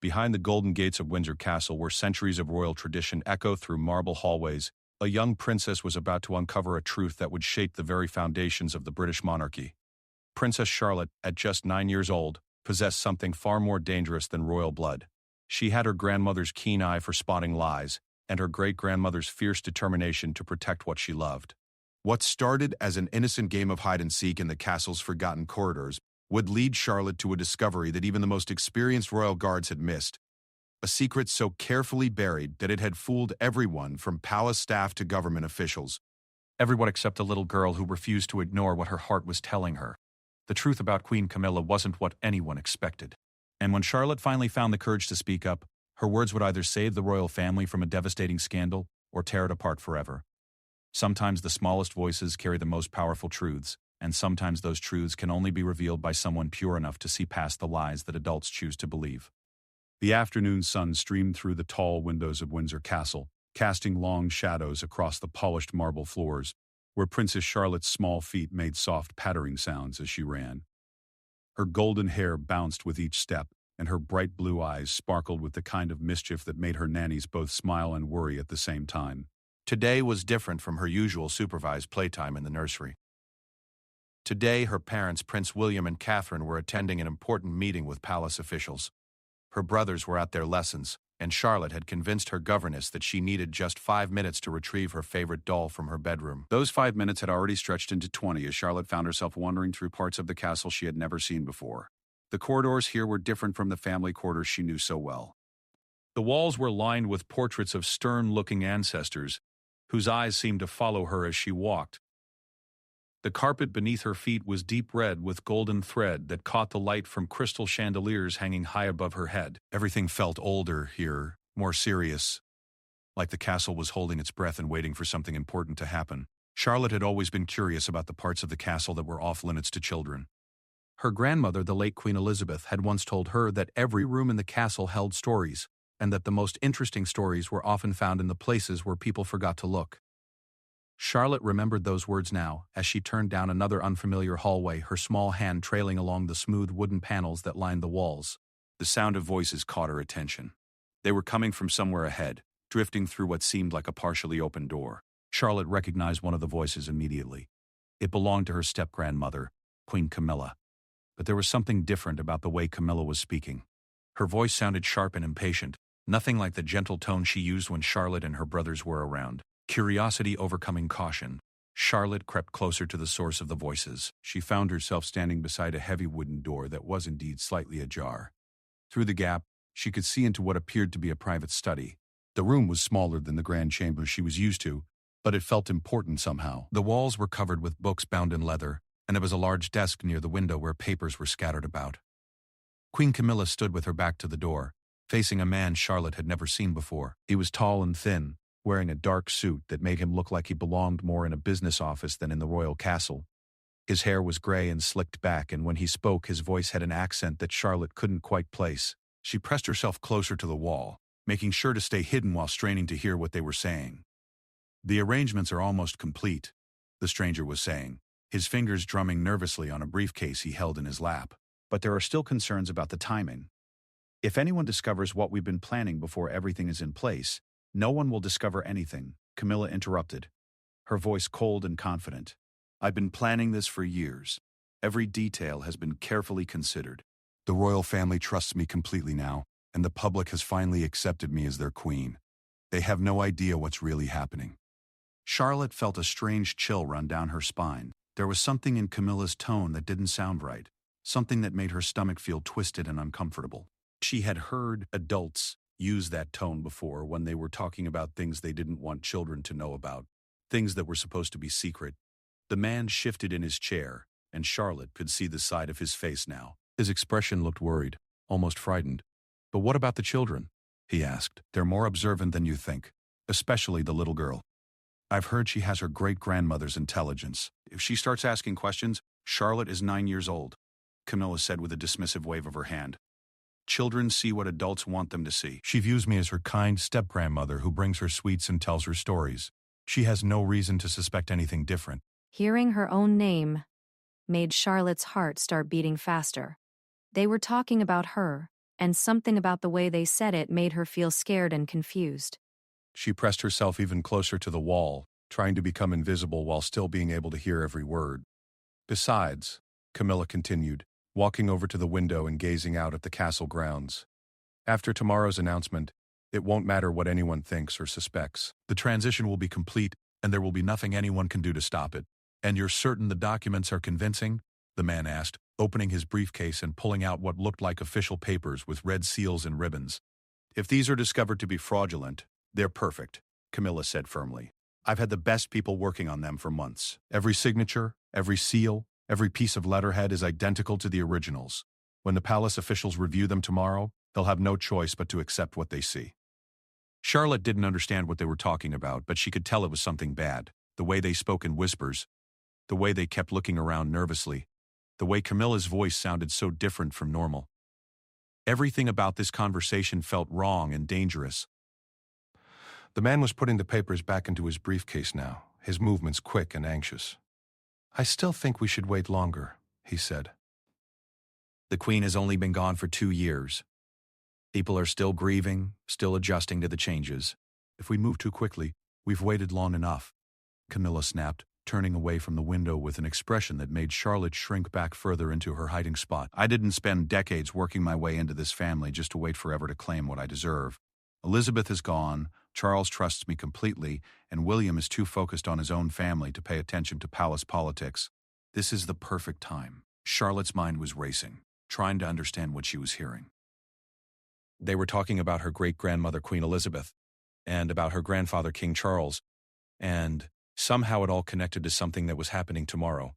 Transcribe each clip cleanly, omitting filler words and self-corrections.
Behind the golden gates of Windsor Castle, where centuries of royal tradition echo through marble hallways, a young princess was about to uncover a truth that would shake the very foundations of the British monarchy. Princess Charlotte, at just 9 years old, possessed something far more dangerous than royal blood. She had her grandmother's keen eye for spotting lies, and her great-grandmother's fierce determination to protect what she loved. What started as an innocent game of hide-and-seek in the castle's forgotten corridors would lead Charlotte to a discovery that even the most experienced royal guards had missed. A secret so carefully buried that it had fooled everyone from palace staff to government officials. Everyone except the little girl who refused to ignore what her heart was telling her. The truth about Queen Camilla wasn't what anyone expected. And when Charlotte finally found the courage to speak up, her words would either save the royal family from a devastating scandal or tear it apart forever. Sometimes the smallest voices carry the most powerful truths, and sometimes those truths can only be revealed by someone pure enough to see past the lies that adults choose to believe. The afternoon sun streamed through the tall windows of Windsor Castle, casting long shadows across the polished marble floors, where Princess Charlotte's small feet made soft pattering sounds as she ran. Her golden hair bounced with each step, and her bright blue eyes sparkled with the kind of mischief that made her nannies both smile and worry at the same time. Today was different from her usual supervised playtime in the nursery. Today, her parents, Prince William and Catherine, were attending an important meeting with palace officials. Her brothers were at their lessons, and Charlotte had convinced her governess that she needed just 5 minutes to retrieve her favorite doll from her bedroom. Those 5 minutes had already stretched into 20 as Charlotte found herself wandering through parts of the castle she had never seen before. The corridors here were different from the family quarters she knew so well. The walls were lined with portraits of stern-looking ancestors, whose eyes seemed to follow her as she walked. The carpet beneath her feet was deep red with golden thread that caught the light from crystal chandeliers hanging high above her head. Everything felt older here, more serious, like the castle was holding its breath and waiting for something important to happen. Charlotte had always been curious about the parts of the castle that were off-limits to children. Her grandmother, the late Queen Elizabeth, had once told her that every room in the castle held stories, and that the most interesting stories were often found in the places where people forgot to look. Charlotte remembered those words now, as she turned down another unfamiliar hallway, her small hand trailing along the smooth wooden panels that lined the walls. The sound of voices caught her attention. They were coming from somewhere ahead, drifting through what seemed like a partially open door. Charlotte recognized one of the voices immediately. It belonged to her step-grandmother, Queen Camilla. But there was something different about the way Camilla was speaking. Her voice sounded sharp and impatient, nothing like the gentle tone she used when Charlotte and her brothers were around. Curiosity overcoming caution, Charlotte crept closer to the source of the voices. She found herself standing beside a heavy wooden door that was indeed slightly ajar. Through the gap, she could see into what appeared to be a private study. The room was smaller than the grand chamber she was used to, but it felt important somehow. The walls were covered with books bound in leather, and there was a large desk near the window where papers were scattered about. Queen Camilla stood with her back to the door, facing a man Charlotte had never seen before. He was tall and thin, wearing a dark suit that made him look like he belonged more in a business office than in the royal castle. His hair was gray and slicked back, and when he spoke, his voice had an accent that Charlotte couldn't quite place. She pressed herself closer to the wall, making sure to stay hidden while straining to hear what they were saying. "The arrangements are almost complete," the stranger was saying, his fingers drumming nervously on a briefcase he held in his lap. "But there are still concerns about the timing. If anyone discovers what we've been planning before everything is in place, no one will discover anything," Camilla interrupted, her voice cold and confident. "I've been planning this for years. Every detail has been carefully considered. The royal family trusts me completely now, and the public has finally accepted me as their queen. They have no idea what's really happening." Charlotte felt a strange chill run down her spine. There was something in Camilla's tone that didn't sound right, something that made her stomach feel twisted and uncomfortable. She had heard adults use that tone before when they were talking about things they didn't want children to know about, things that were supposed to be secret. The man shifted in his chair, and Charlotte could see the side of his face now. His expression looked worried, almost frightened. "But what about the children?" he asked. "They're more observant than you think, especially the little girl. I've heard she has her great-grandmother's intelligence. If she starts asking questions, Charlotte is 9 years old," Camilla said with a dismissive wave of her hand. "Children see what adults want them to see. She views me as her kind step-grandmother who brings her sweets and tells her stories. She has no reason to suspect anything different." Hearing her own name made Charlotte's heart start beating faster. They were talking about her, and something about the way they said it made her feel scared and confused. She pressed herself even closer to the wall, trying to become invisible while still being able to hear every word. Besides, Camilla continued, walking over to the window and gazing out at the castle grounds. After tomorrow's announcement, it won't matter what anyone thinks or suspects. The transition will be complete, and there will be nothing anyone can do to stop it. And you're certain the documents are convincing? The man asked, opening his briefcase and pulling out what looked like official papers with red seals and ribbons. If these are discovered to be fraudulent, they're perfect, Camilla said firmly. I've had the best people working on them for months. Every signature, every seal, every piece of letterhead is identical to the originals. When the palace officials review them tomorrow, they'll have no choice but to accept what they see. Charlotte didn't understand what they were talking about, but she could tell it was something bad. The way they spoke in whispers, the way they kept looking around nervously, the way Camilla's voice sounded so different from normal. Everything about this conversation felt wrong and dangerous. The man was putting the papers back into his briefcase now, his movements quick and anxious. I still think we should wait longer, he said. The Queen has only been gone for 2 years. People are still grieving, still adjusting to the changes. If we move too quickly, we've waited long enough, Camilla snapped, turning away from the window with an expression that made Charlotte shrink back further into her hiding spot. I didn't spend decades working my way into this family just to wait forever to claim what I deserve. Elizabeth is gone, Charles trusts me completely, and William is too focused on his own family to pay attention to palace politics. This is the perfect time. Charlotte's mind was racing, trying to understand what she was hearing. They were talking about her great-grandmother Queen Elizabeth, and about her grandfather King Charles, and somehow it all connected to something that was happening tomorrow.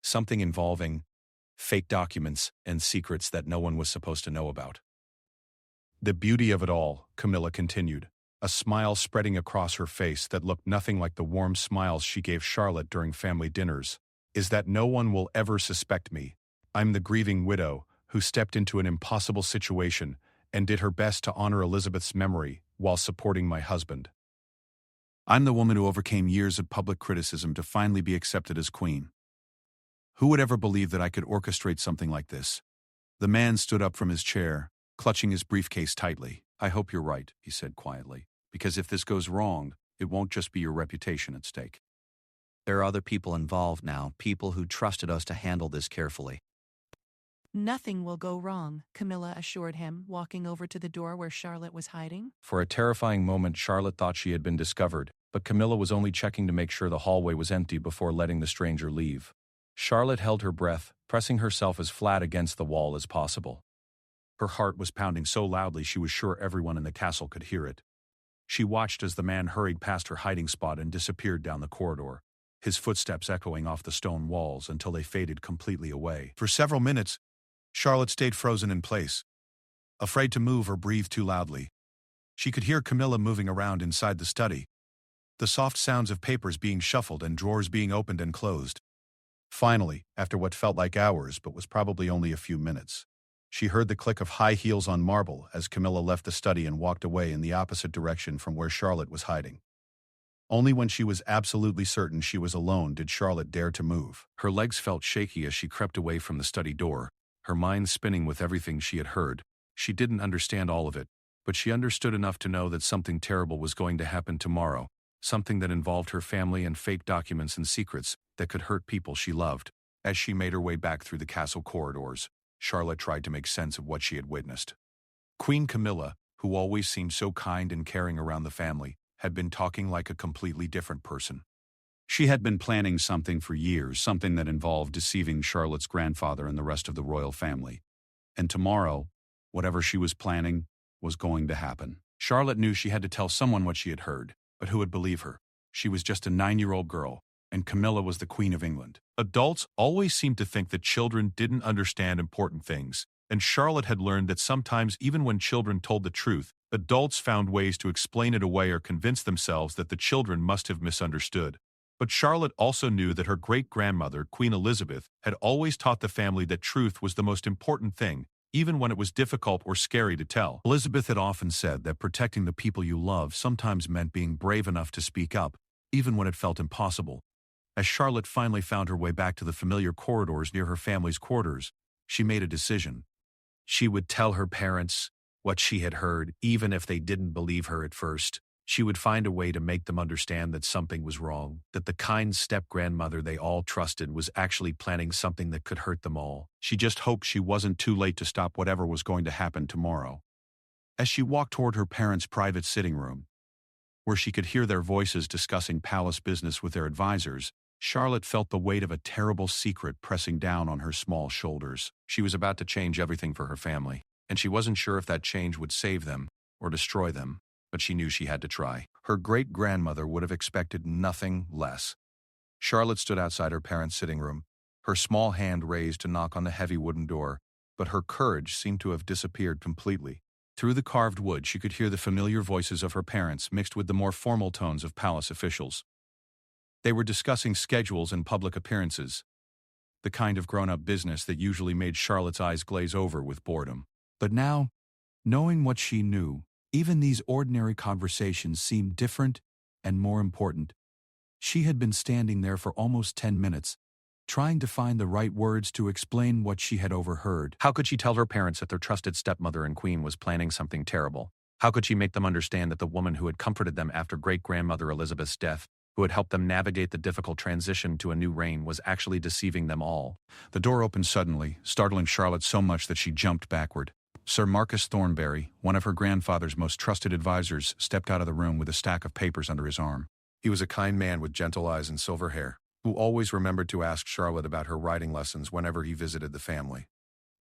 Something involving fake documents and secrets that no one was supposed to know about. The beauty of it all, Camilla continued, a smile spreading across her face that looked nothing like the warm smiles she gave Charlotte during family dinners, is that no one will ever suspect me. I'm the grieving widow who stepped into an impossible situation and did her best to honor Elizabeth's memory while supporting my husband. I'm the woman who overcame years of public criticism to finally be accepted as queen. Who would ever believe that I could orchestrate something like this? The man stood up from his chair, clutching his briefcase tightly. I hope you're right, he said quietly, because if this goes wrong, it won't just be your reputation at stake. There are other people involved now, people who trusted us to handle this carefully. Nothing will go wrong, Camilla assured him, walking over to the door where Charlotte was hiding. For a terrifying moment, Charlotte thought she had been discovered, but Camilla was only checking to make sure the hallway was empty before letting the stranger leave. Charlotte held her breath, pressing herself as flat against the wall as possible. Her heart was pounding so loudly she was sure everyone in the castle could hear it. She watched as the man hurried past her hiding spot and disappeared down the corridor, his footsteps echoing off the stone walls until they faded completely away. For several minutes, Charlotte stayed frozen in place, afraid to move or breathe too loudly. She could hear Camilla moving around inside the study, the soft sounds of papers being shuffled and drawers being opened and closed. Finally, after what felt like hours but was probably only a few minutes, she heard the click of high heels on marble as Camilla left the study and walked away in the opposite direction from where Charlotte was hiding. Only when she was absolutely certain she was alone did Charlotte dare to move. Her legs felt shaky as she crept away from the study door, her mind spinning with everything she had heard. She didn't understand all of it, but she understood enough to know that something terrible was going to happen tomorrow, something that involved her family and fake documents and secrets that could hurt people she loved. As she made her way back through the castle corridors, Charlotte tried to make sense of what she had witnessed. Queen Camilla, who always seemed so kind and caring around the family, had been talking like a completely different person. She had been planning something for years, something that involved deceiving Charlotte's grandfather and the rest of the royal family. And tomorrow, whatever she was planning was going to happen. Charlotte knew she had to tell someone what she had heard, but who would believe her? She was just a 9-year-old girl, and Camilla was the Queen of England. Adults always seemed to think that children didn't understand important things, and Charlotte had learned that sometimes even when children told the truth, adults found ways to explain it away or convince themselves that the children must have misunderstood. But Charlotte also knew that her great-grandmother, Queen Elizabeth, had always taught the family that truth was the most important thing, even when it was difficult or scary to tell. Elizabeth had often said that protecting the people you love sometimes meant being brave enough to speak up, even when it felt impossible. As Charlotte finally found her way back to the familiar corridors near her family's quarters, she made a decision. She would tell her parents, what she had heard, even if they didn't believe her at first. She would find a way to make them understand that something was wrong, that the kind step-grandmother they all trusted was actually planning something that could hurt them all. She just hoped she wasn't too late to stop whatever was going to happen tomorrow. As she walked toward her parents' private sitting room, where she could hear their voices discussing palace business with their advisors, Charlotte felt the weight of a terrible secret pressing down on her small shoulders. She was about to change everything for her family, and she wasn't sure if that change would save them or destroy them, but she knew she had to try. Her great-grandmother would have expected nothing less. Charlotte stood outside her parents' sitting room, her small hand raised to knock on the heavy wooden door, but her courage seemed to have disappeared completely. Through the carved wood, she could hear the familiar voices of her parents mixed with the more formal tones of palace officials. They were discussing schedules and public appearances, the kind of grown-up business that usually made Charlotte's eyes glaze over with boredom. But now, knowing what she knew, even these ordinary conversations seemed different and more important. She had been standing there for almost 10 minutes, trying to find the right words to explain what she had overheard. How could she tell her parents that their trusted stepmother and queen was planning something terrible? How could she make them understand that the woman who had comforted them after great-grandmother Elizabeth's death, who had helped them navigate the difficult transition to a new reign, was actually deceiving them all? The door opened suddenly, startling Charlotte so much that she jumped backward. Sir Marcus Thornberry, one of her grandfather's most trusted advisors, stepped out of the room with a stack of papers under his arm. He was a kind man with gentle eyes and silver hair, who always remembered to ask Charlotte about her riding lessons whenever he visited the family.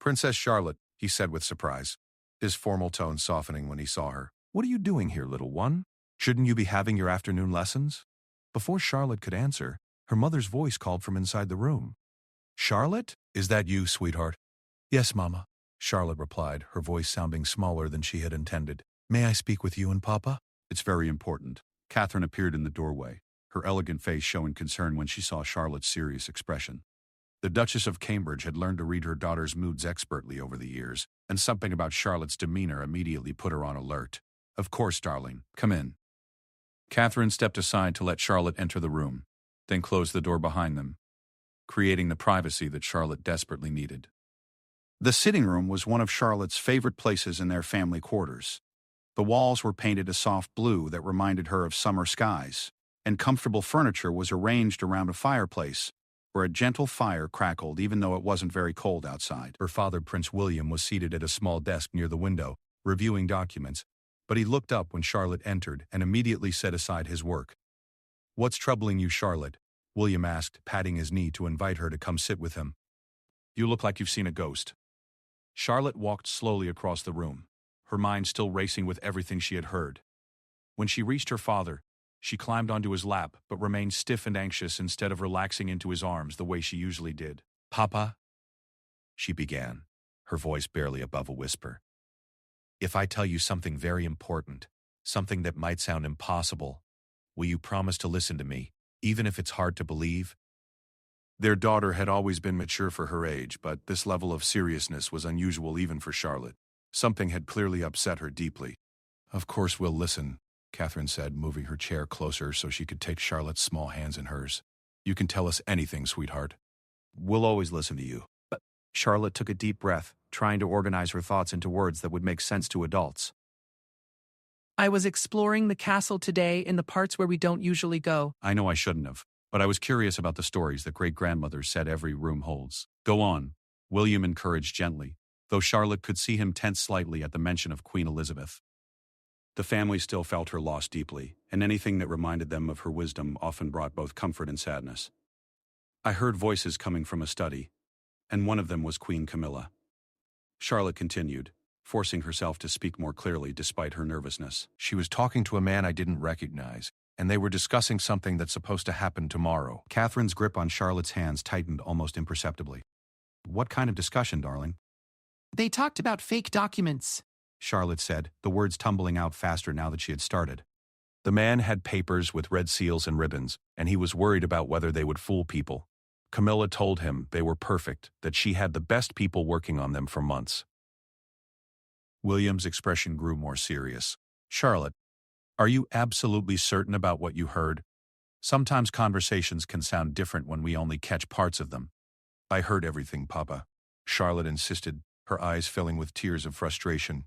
"Princess Charlotte," he said with surprise, his formal tone softening when he saw her. "What are you doing here, little one? Shouldn't you be having your afternoon lessons?" Before Charlotte could answer, her mother's voice called from inside the room. "Charlotte? Is that you, sweetheart?" "Yes, Mama," Charlotte replied, her voice sounding smaller than she had intended. "May I speak with you and Papa?" "It's very important." Catherine appeared in the doorway, her elegant face showing concern when she saw Charlotte's serious expression. The Duchess of Cambridge had learned to read her daughter's moods expertly over the years, and something about Charlotte's demeanor immediately put her on alert. "Of course, darling. Come in." Catherine stepped aside to let Charlotte enter the room, then closed the door behind them, creating the privacy that Charlotte desperately needed. The sitting room was one of Charlotte's favorite places in their family quarters. The walls were painted a soft blue that reminded her of summer skies, and comfortable furniture was arranged around a fireplace, where a gentle fire crackled even though it wasn't very cold outside. Her father, Prince William, was seated at a small desk near the window, reviewing documents, but he looked up when Charlotte entered and immediately set aside his work. "What's troubling you, Charlotte?" William asked, patting his knee to invite her to come sit with him. "You look like you've seen a ghost." Charlotte walked slowly across the room, her mind still racing with everything she had heard. When she reached her father, she climbed onto his lap but remained stiff and anxious instead of relaxing into his arms the way she usually did. "Papa," she began, her voice barely above a whisper. "If I tell you something very important, something that might sound impossible, will you promise to listen to me, even if it's hard to believe?" Their daughter had always been mature for her age, but this level of seriousness was unusual even for Charlotte. Something had clearly upset her deeply. "Of course we'll listen," Catherine said, moving her chair closer so she could take Charlotte's small hands in hers. "You can tell us anything, sweetheart. We'll always listen to you." But Charlotte took a deep breath, trying to organize her thoughts into words that would make sense to adults. "I was exploring the castle today in the parts where we don't usually go." "I know I shouldn't have, but I was curious about the stories that great-grandmother said every room holds." "Go on," William encouraged gently, though Charlotte could see him tense slightly at the mention of Queen Elizabeth. The family still felt her loss deeply, and anything that reminded them of her wisdom often brought both comfort and sadness. "I heard voices coming from a study, and one of them was Queen Camilla." Charlotte continued, forcing herself to speak more clearly despite her nervousness. "She was talking to a man I didn't recognize, and they were discussing something that's supposed to happen tomorrow." Catherine's grip on Charlotte's hands tightened almost imperceptibly. "What kind of discussion, darling?" "They talked about fake documents," Charlotte said, the words tumbling out faster now that she had started. "The man had papers with red seals and ribbons, and he was worried about whether they would fool people. Camilla told him they were perfect, that she had the best people working on them for months." William's expression grew more serious. "Charlotte, are you absolutely certain about what you heard? Sometimes conversations can sound different when we only catch parts of them." "I heard everything, Papa," Charlotte insisted, her eyes filling with tears of frustration.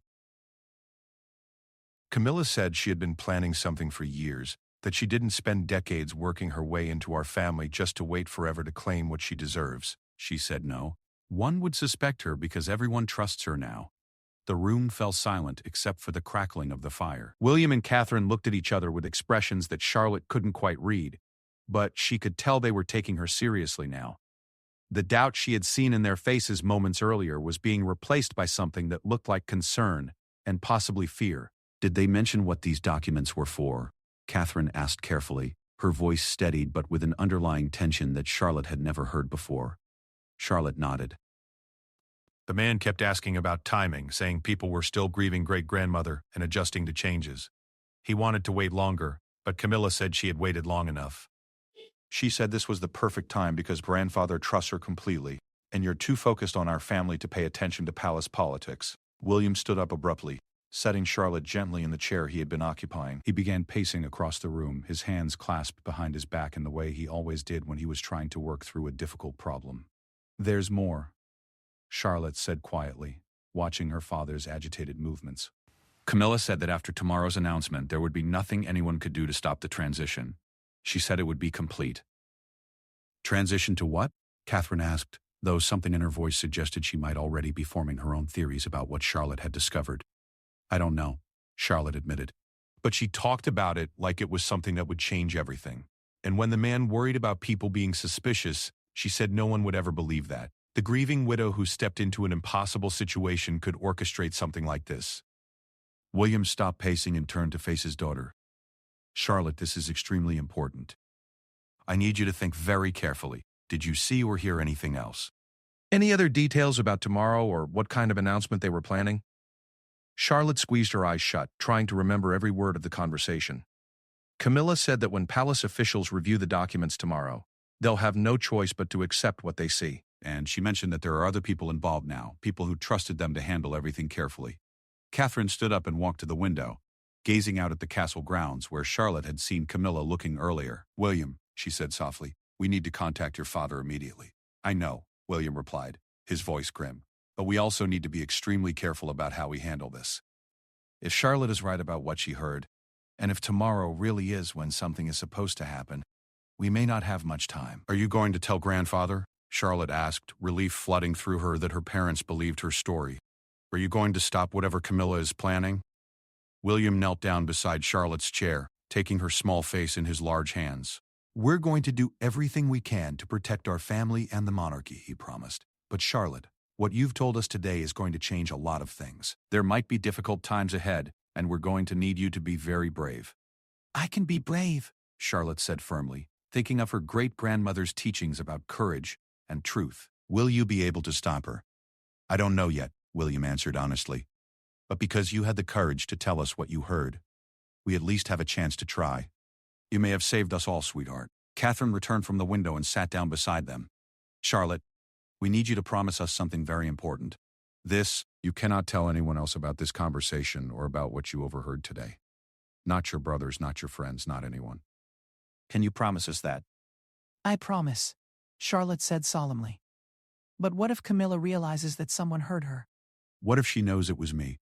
Camilla said she had been planning something for years, that she didn't spend decades working her way into our family just to wait forever to claim what she deserves. She said no. One would suspect her because everyone trusts her now. The room fell silent except for the crackling of the fire. William and Catherine looked at each other with expressions that Charlotte couldn't quite read, but she could tell they were taking her seriously now. The doubt she had seen in their faces moments earlier was being replaced by something that looked like concern and possibly fear. Did they mention what these documents were for? Catherine asked carefully, her voice steadied but with an underlying tension that Charlotte had never heard before. Charlotte nodded. The man kept asking about timing, saying people were still grieving great-grandmother and adjusting to changes. He wanted to wait longer, but Camilla said she had waited long enough. She said this was the perfect time because grandfather trusts her completely, and you're too focused on our family to pay attention to palace politics. William stood up abruptly, setting Charlotte gently in the chair he had been occupying. He began pacing across the room, his hands clasped behind his back in the way he always did when he was trying to work through a difficult problem. There's more, Charlotte said quietly, watching her father's agitated movements. Camilla said that after tomorrow's announcement, there would be nothing anyone could do to stop the transition. She said it would be complete. Transition to what? Catherine asked, though something in her voice suggested she might already be forming her own theories about what Charlotte had discovered. I don't know, Charlotte admitted. But she talked about it like it was something that would change everything. And when the man worried about people being suspicious, she said no one would ever believe that. The grieving widow who stepped into an impossible situation could orchestrate something like this. William stopped pacing and turned to face his daughter. Charlotte, this is extremely important. I need you to think very carefully. Did you see or hear anything else? Any other details about tomorrow or what kind of announcement they were planning? Charlotte squeezed her eyes shut, trying to remember every word of the conversation. Camilla said that when palace officials review the documents tomorrow, they'll have no choice but to accept what they see. And she mentioned that there are other people involved now, people who trusted them to handle everything carefully. Catherine stood up and walked to the window, gazing out at the castle grounds where Charlotte had seen Camilla looking earlier. William, she said softly, we need to contact your father immediately. I know, William replied, his voice grim, but we also need to be extremely careful about how we handle this. If Charlotte is right about what she heard, and if tomorrow really is when something is supposed to happen, we may not have much time. Are you going to tell grandfather? Charlotte asked, relief flooding through her that her parents believed her story. Are you going to stop whatever Camilla is planning? William knelt down beside Charlotte's chair, taking her small face in his large hands. We're going to do everything we can to protect our family and the monarchy, he promised. But Charlotte, what you've told us today is going to change a lot of things. There might be difficult times ahead, and we're going to need you to be very brave. I can be brave, Charlotte said firmly, thinking of her great-grandmother's teachings about courage and truth. Will you be able to stop her? I don't know yet, William answered honestly. But because you had the courage to tell us what you heard, we at least have a chance to try. You may have saved us all, sweetheart. Catherine returned from the window and sat down beside them. Charlotte, we need you to promise us something very important. You cannot tell anyone else about this conversation or about what you overheard today. Not your brothers, not your friends, not anyone. Can you promise us that? I promise, Charlotte said solemnly. But what if Camilla realizes that someone heard her? What if she knows it was me?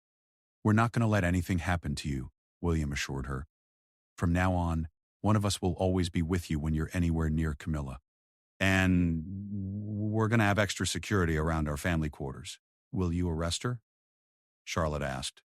We're not going to let anything happen to you, William assured her. From now on, one of us will always be with you when you're anywhere near Camilla. And we're going to have extra security around our family quarters. Will you arrest her? Charlotte asked,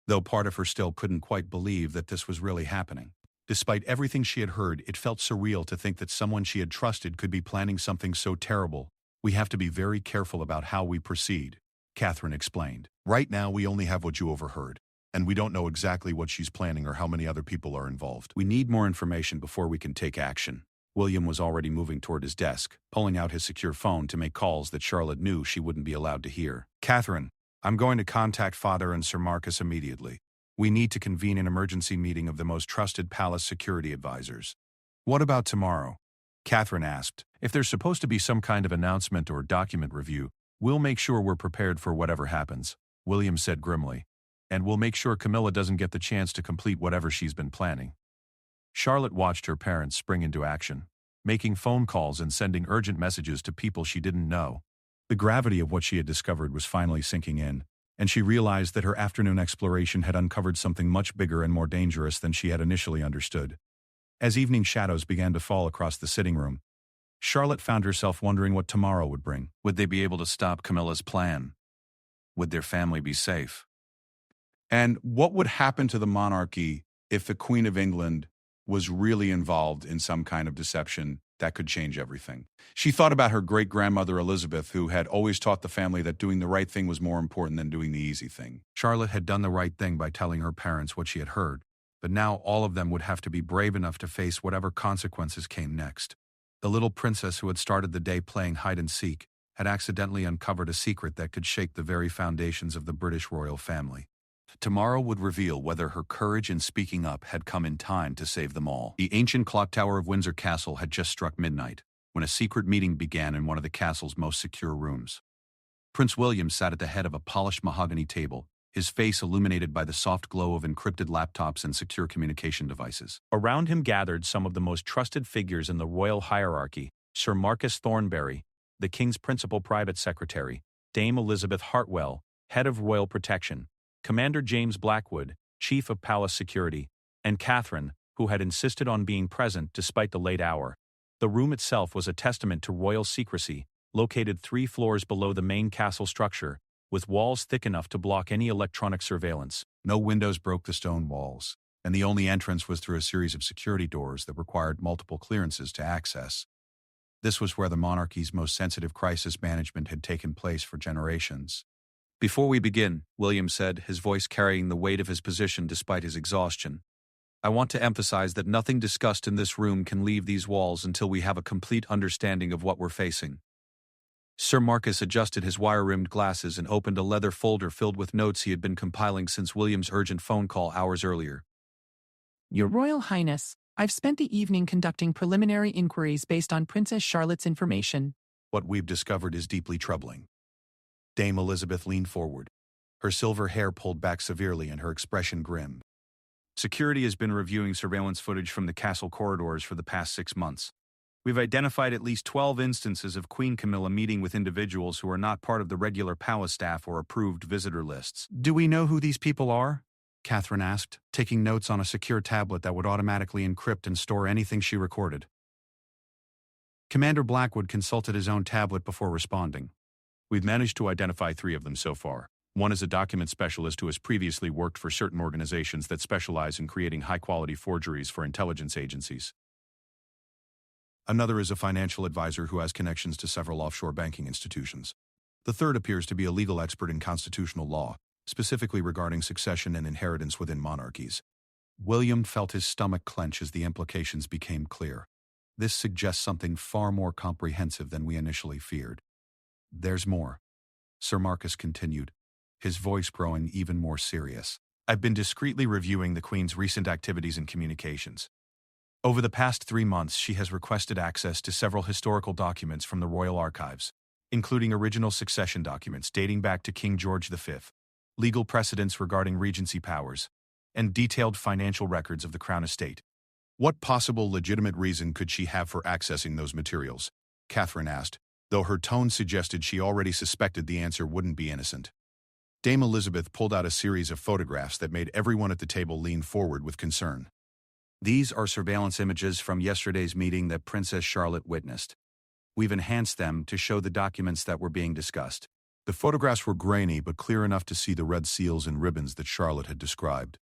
though part of her still couldn't quite believe that this was really happening. Despite everything she had heard, it felt surreal to think that someone she had trusted could be planning something so terrible. We have to be very careful about how we proceed, Catherine explained. Right now, we only have what you overheard, and we don't know exactly what she's planning or how many other people are involved. We need more information before we can take action. William was already moving toward his desk, pulling out his secure phone to make calls that Charlotte knew she wouldn't be allowed to hear. Catherine, I'm going to contact Father and Sir Marcus immediately. We need to convene an emergency meeting of the most trusted palace security advisors. What about tomorrow? Catherine asked. If there's supposed to be some kind of announcement or document review, we'll make sure we're prepared for whatever happens, William said grimly. And we'll make sure Camilla doesn't get the chance to complete whatever she's been planning. Charlotte watched her parents spring into action, making phone calls and sending urgent messages to people she didn't know. The gravity of what she had discovered was finally sinking in, and she realized that her afternoon exploration had uncovered something much bigger and more dangerous than she had initially understood. As evening shadows began to fall across the sitting room, Charlotte found herself wondering what tomorrow would bring. Would they be able to stop Camilla's plan? Would their family be safe? And what would happen to the monarchy if the Queen of England was really involved in some kind of deception that could change everything? She thought about her great-grandmother Elizabeth, who had always taught the family that doing the right thing was more important than doing the easy thing. Charlotte had done the right thing by telling her parents what she had heard, but now all of them would have to be brave enough to face whatever consequences came next. The little princess who had started the day playing hide-and-seek had accidentally uncovered a secret that could shake the very foundations of the British royal family. Tomorrow would reveal whether her courage in speaking up had come in time to save them all. The ancient clock tower of Windsor Castle had just struck midnight, when a secret meeting began in one of the castle's most secure rooms. Prince William sat at the head of a polished mahogany table, his face illuminated by the soft glow of encrypted laptops and secure communication devices. Around him gathered some of the most trusted figures in the royal hierarchy: Sir Marcus Thornbury, the king's principal private secretary; Dame Elizabeth Hartwell, head of royal protection; Commander James Blackwood, chief of palace security; and Catherine, who had insisted on being present despite the late hour. The room itself was a testament to royal secrecy, located 3 floors below the main castle structure, with walls thick enough to block any electronic surveillance. No windows broke the stone walls, and the only entrance was through a series of security doors that required multiple clearances to access. This was where the monarchy's most sensitive crisis management had taken place for generations. "Before we begin," William said, his voice carrying the weight of his position despite his exhaustion, "I want to emphasize that nothing discussed in this room can leave these walls until we have a complete understanding of what we're facing." Sir Marcus adjusted his wire-rimmed glasses and opened a leather folder filled with notes he had been compiling since William's urgent phone call hours earlier. Your Royal Highness, I've spent the evening conducting preliminary inquiries based on Princess Charlotte's information. What we've discovered is deeply troubling. Dame Elizabeth leaned forward, her silver hair pulled back severely and her expression grim. Security has been reviewing surveillance footage from the castle corridors for the past 6 months. We've identified at least 12 instances of Queen Camilla meeting with individuals who are not part of the regular palace staff or approved visitor lists. Do we know who these people are? Catherine asked, taking notes on a secure tablet that would automatically encrypt and store anything she recorded. Commander Blackwood consulted his own tablet before responding. We've managed to identify 3 of them so far. One is a document specialist who has previously worked for certain organizations that specialize in creating high-quality forgeries for intelligence agencies. Another is a financial advisor who has connections to several offshore banking institutions. The third appears to be a legal expert in constitutional law, specifically regarding succession and inheritance within monarchies. William felt his stomach clench as the implications became clear. This suggests something far more comprehensive than we initially feared. There's more, Sir Marcus continued, his voice growing even more serious. I've been discreetly reviewing the Queen's recent activities and communications. Over the past 3 months, she has requested access to several historical documents from the royal archives, including original succession documents dating back to King George V, legal precedents regarding regency powers, and detailed financial records of the Crown estate. What possible legitimate reason could she have for accessing those materials? Catherine asked, though her tone suggested she already suspected the answer wouldn't be innocent. Dame Elizabeth pulled out a series of photographs that made everyone at the table lean forward with concern. These are surveillance images from yesterday's meeting that Princess Charlotte witnessed. We've enhanced them to show the documents that were being discussed. The photographs were grainy but clear enough to see the red seals and ribbons that Charlotte had described.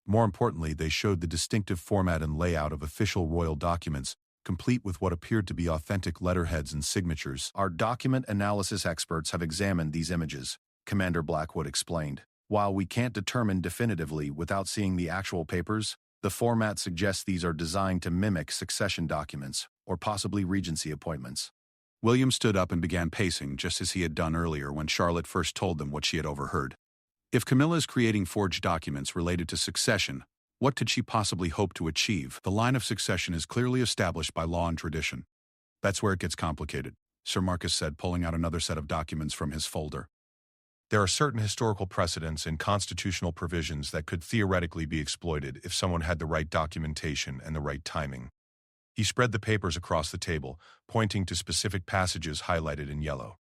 More importantly, they showed the distinctive format and layout of official royal documents, complete with what appeared to be authentic letterheads and signatures. Our document analysis experts have examined these images, Commander Blackwood explained. While we can't determine definitively without seeing the actual papers, the format suggests these are designed to mimic succession documents, or possibly regency appointments. William stood up and began pacing, just as he had done earlier when Charlotte first told them what she had overheard. If Camilla is creating forged documents related to succession, what could she possibly hope to achieve? The line of succession is clearly established by law and tradition. That's where it gets complicated, Sir Marcus said, pulling out another set of documents from his folder. There are certain historical precedents and constitutional provisions that could theoretically be exploited if someone had the right documentation and the right timing. He spread the papers across the table, pointing to specific passages highlighted in yellow.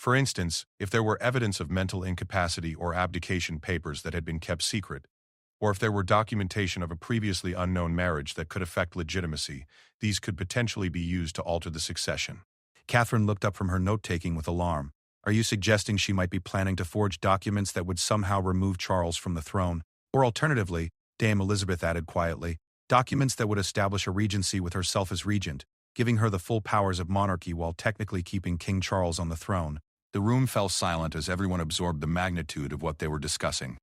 For instance, if there were evidence of mental incapacity or abdication papers that had been kept secret, or if there were documentation of a previously unknown marriage that could affect legitimacy, these could potentially be used to alter the succession. Catherine looked up from her note-taking with alarm. Are you suggesting she might be planning to forge documents that would somehow remove Charles from the throne? Or alternatively, Dame Elizabeth added quietly, documents that would establish a regency with herself as regent, giving her the full powers of monarchy while technically keeping King Charles on the throne. The room fell silent as everyone absorbed the magnitude of what they were discussing.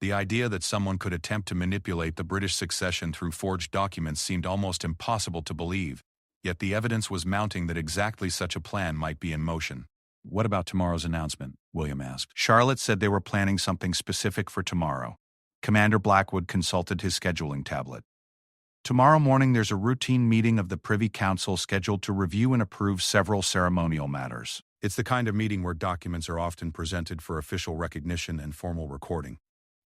The idea that someone could attempt to manipulate the British succession through forged documents seemed almost impossible to believe, yet the evidence was mounting that exactly such a plan might be in motion. What about tomorrow's announcement? William asked. Charlotte said they were planning something specific for tomorrow. Commander Blackwood consulted his scheduling tablet. Tomorrow morning there's a routine meeting of the Privy Council scheduled to review and approve several ceremonial matters. It's the kind of meeting where documents are often presented for official recognition and formal recording.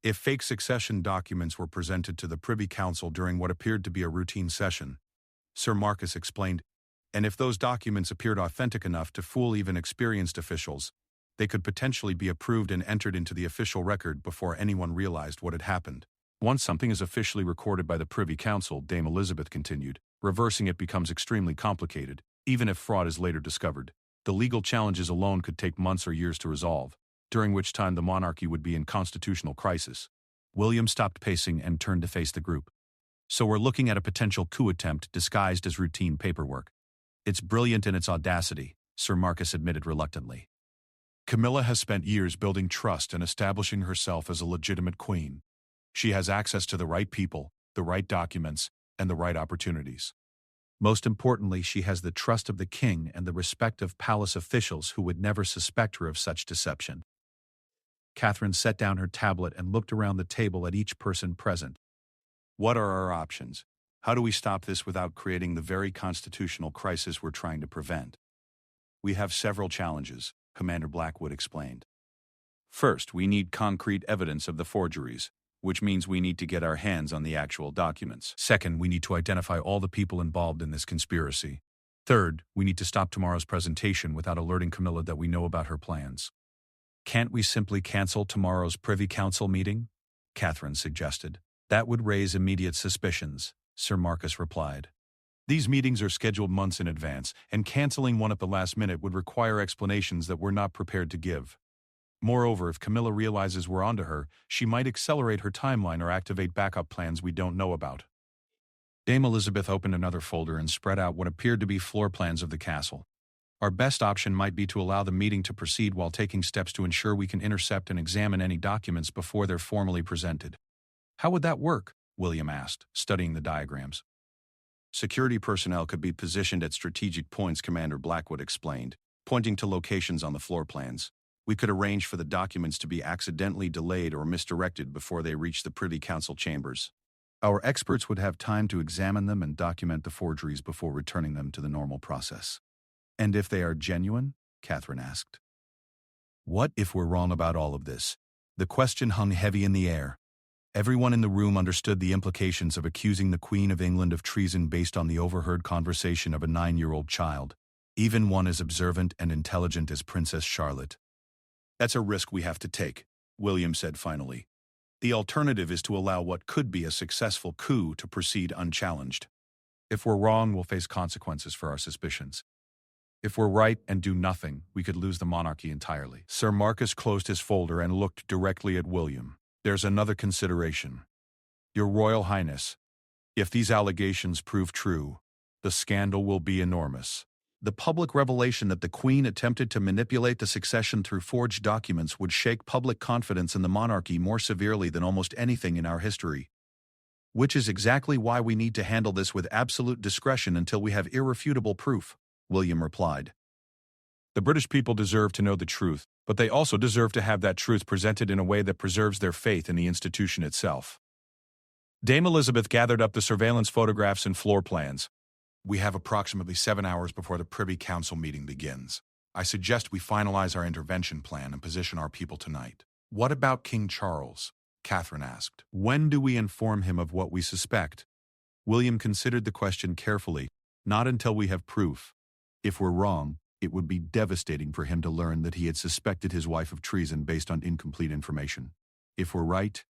If fake succession documents were presented to the Privy Council during what appeared to be a routine session, Sir Marcus explained, and if those documents appeared authentic enough to fool even experienced officials, they could potentially be approved and entered into the official record before anyone realized what had happened. Once something is officially recorded by the Privy Council, Dame Elizabeth continued, reversing it becomes extremely complicated, even if fraud is later discovered. The legal challenges alone could take months or years to resolve, during which time the monarchy would be in constitutional crisis. William stopped pacing and turned to face the group. So we're looking at a potential coup attempt disguised as routine paperwork. It's brilliant in its audacity, Sir Marcus admitted reluctantly. Camilla has spent years building trust and establishing herself as a legitimate queen. She has access to the right people, the right documents, and the right opportunities. Most importantly, she has the trust of the king and the respect of palace officials who would never suspect her of such deception. Catherine set down her tablet and looked around the table at each person present. What are our options? How do we stop this without creating the very constitutional crisis we're trying to prevent? We have several challenges, Commander Blackwood explained. First, we need concrete evidence of the forgeries, which means we need to get our hands on the actual documents. Second, we need to identify all the people involved in this conspiracy. Third, we need to stop tomorrow's presentation without alerting Camilla that we know about her plans. Can't we simply cancel tomorrow's Privy Council meeting? Catherine suggested. That would raise immediate suspicions, Sir Marcus replied. These meetings are scheduled months in advance, and canceling one at the last minute would require explanations that we're not prepared to give. Moreover, if Camilla realizes we're onto her, she might accelerate her timeline or activate backup plans we don't know about. Dame Elizabeth opened another folder and spread out what appeared to be floor plans of the castle. Our best option might be to allow the meeting to proceed while taking steps to ensure we can intercept and examine any documents before they're formally presented. How would that work? William asked, studying the diagrams. Security personnel could be positioned at strategic points, Commander Blackwood explained, pointing to locations on the floor plans. We could arrange for the documents to be accidentally delayed or misdirected before they reach the Privy Council chambers. Our experts would have time to examine them and document the forgeries before returning them to the normal process. And if they are genuine? Catherine asked. What if we're wrong about all of this? The question hung heavy in the air. Everyone in the room understood the implications of accusing the Queen of England of treason based on the overheard conversation of a 9-year-old child, even one as observant and intelligent as Princess Charlotte. That's a risk we have to take, William said finally. The alternative is to allow what could be a successful coup to proceed unchallenged. If we're wrong, we'll face consequences for our suspicions. If we're right and do nothing, we could lose the monarchy entirely. Sir Marcus closed his folder and looked directly at William. There's another consideration. Your Royal Highness, if these allegations prove true, the scandal will be enormous. The public revelation that the Queen attempted to manipulate the succession through forged documents would shake public confidence in the monarchy more severely than almost anything in our history. Which is exactly why we need to handle this with absolute discretion until we have irrefutable proof, William replied. The British people deserve to know the truth, but they also deserve to have that truth presented in a way that preserves their faith in the institution itself. Dame Elizabeth gathered up the surveillance photographs and floor plans. We have approximately 7 hours before the Privy Council meeting begins. I suggest we finalize our intervention plan and position our people tonight. What about King Charles? Catherine asked. When do we inform him of what we suspect? William considered the question carefully. Not until we have proof. If we're wrong, It would be devastating for him to learn that he had suspected his wife of treason based on incomplete information. If we're right,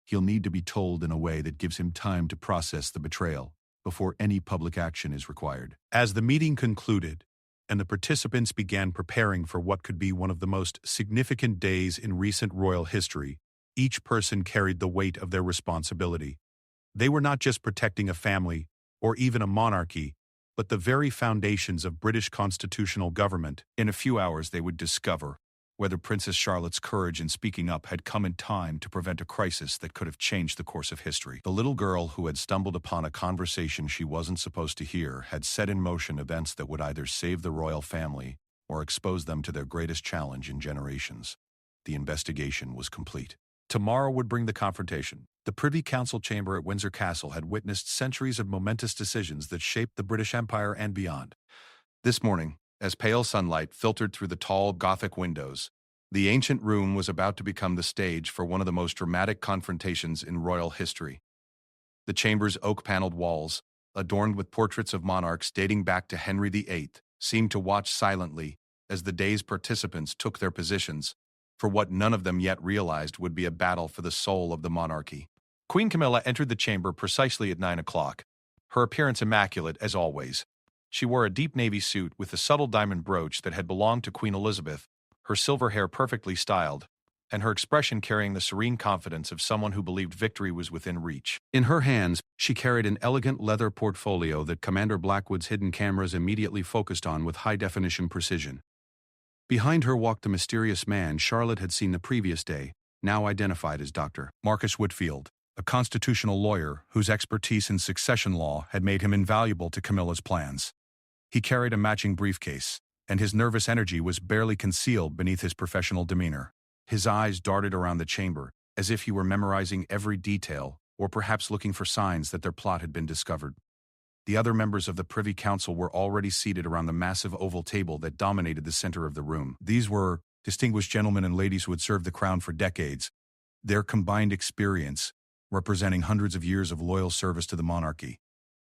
he'll need to be told in a way that gives him time to process the betrayal before any public action is required. As the meeting concluded, and the participants began preparing for what could be one of the most significant days in recent royal history, each person carried the weight of their responsibility. They were not just protecting a family or even a monarchy, but the very foundations of British constitutional government. In a few hours they would discover whether Princess Charlotte's courage in speaking up had come in time to prevent a crisis that could have changed the course of history. The little girl who had stumbled upon a conversation she wasn't supposed to hear had set in motion events that would either save the royal family or expose them to their greatest challenge in generations. The investigation was complete. Tomorrow would bring the confrontation. The Privy Council chamber at Windsor Castle had witnessed centuries of momentous decisions that shaped the British Empire and beyond. This morning, as pale sunlight filtered through the tall Gothic windows, the ancient room was about to become the stage for one of the most dramatic confrontations in royal history. The chamber's oak-paneled walls, adorned with portraits of monarchs dating back to Henry VIII, seemed to watch silently as the day's participants took their positions for what none of them yet realized would be a battle for the soul of the monarchy. Queen Camilla entered the chamber precisely at 9 o'clock, her appearance immaculate as always. She wore a deep navy suit with a subtle diamond brooch that had belonged to Queen Elizabeth, her silver hair perfectly styled, and her expression carrying the serene confidence of someone who believed victory was within reach. In her hands, she carried an elegant leather portfolio that Commander Blackwood's hidden cameras immediately focused on with high-definition precision. Behind her walked the mysterious man Charlotte had seen the previous day, now identified as Dr. Marcus Whitfield, a constitutional lawyer whose expertise in succession law had made him invaluable to Camilla's plans. He carried a matching briefcase, and his nervous energy was barely concealed beneath his professional demeanor. His eyes darted around the chamber, as if he were memorizing every detail, or perhaps looking for signs that their plot had been discovered. The other members of the Privy Council were already seated around the massive oval table that dominated the center of the room. These were distinguished gentlemen and ladies who had served the crown for decades, their combined experience representing hundreds of years of loyal service to the monarchy.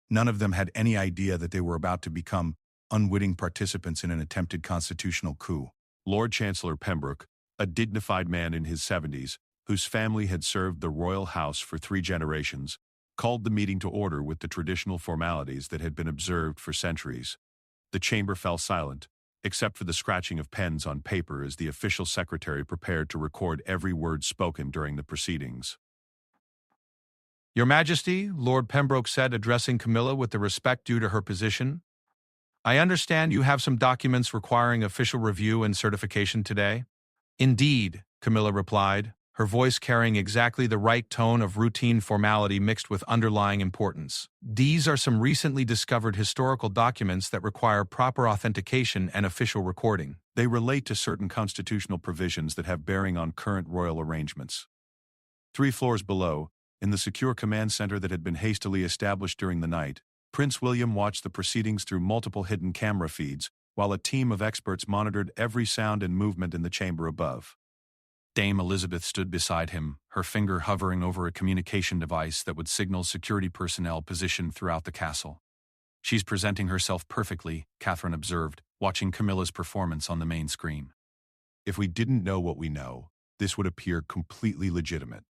None of them had any idea that they were about to become unwitting participants in an attempted constitutional coup. Lord Chancellor Pembroke, a dignified man in his 70s, whose family had served the royal house for 3 generations, called the meeting to order with the traditional formalities that had been observed for centuries. The chamber fell silent, except for the scratching of pens on paper as the official secretary prepared to record every word spoken during the proceedings. "Your Majesty," Lord Pembroke said, addressing Camilla with the respect due to her position, "I understand you have some documents requiring official review and certification today." "Indeed," Camilla replied, her voice carrying exactly the right tone of routine formality mixed with underlying importance. "These are some recently discovered historical documents that require proper authentication and official recording. They relate to certain constitutional provisions that have bearing on current royal arrangements." 3 floors below, in the secure command center that had been hastily established during the night, Prince William watched the proceedings through multiple hidden camera feeds, while a team of experts monitored every sound and movement in the chamber above. Dame Elizabeth stood beside him, her finger hovering over a communication device that would signal security personnel positioned throughout the castle. "She's presenting herself perfectly," Catherine observed, watching Camilla's performance on the main screen. If we didn't know what we know, this would appear completely legitimate.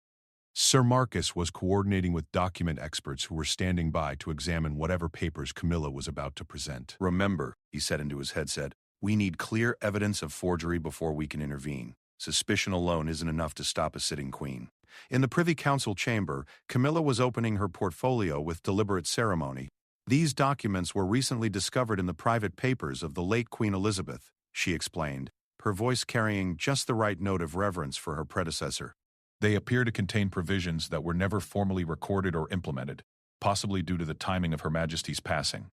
Sir Marcus was coordinating with document experts who were standing by to examine whatever papers Camilla was about to present. "Remember," he said into his headset, "we need clear evidence of forgery before we can intervene. Suspicion alone isn't enough to stop a sitting queen." In the Privy Council chamber, Camilla was opening her portfolio with deliberate ceremony. "These documents were recently discovered in the private papers of the late Queen Elizabeth," she explained, her voice carrying just the right note of reverence for her predecessor. "They appear to contain provisions that were never formally recorded or implemented, possibly due to the timing of Her Majesty's passing."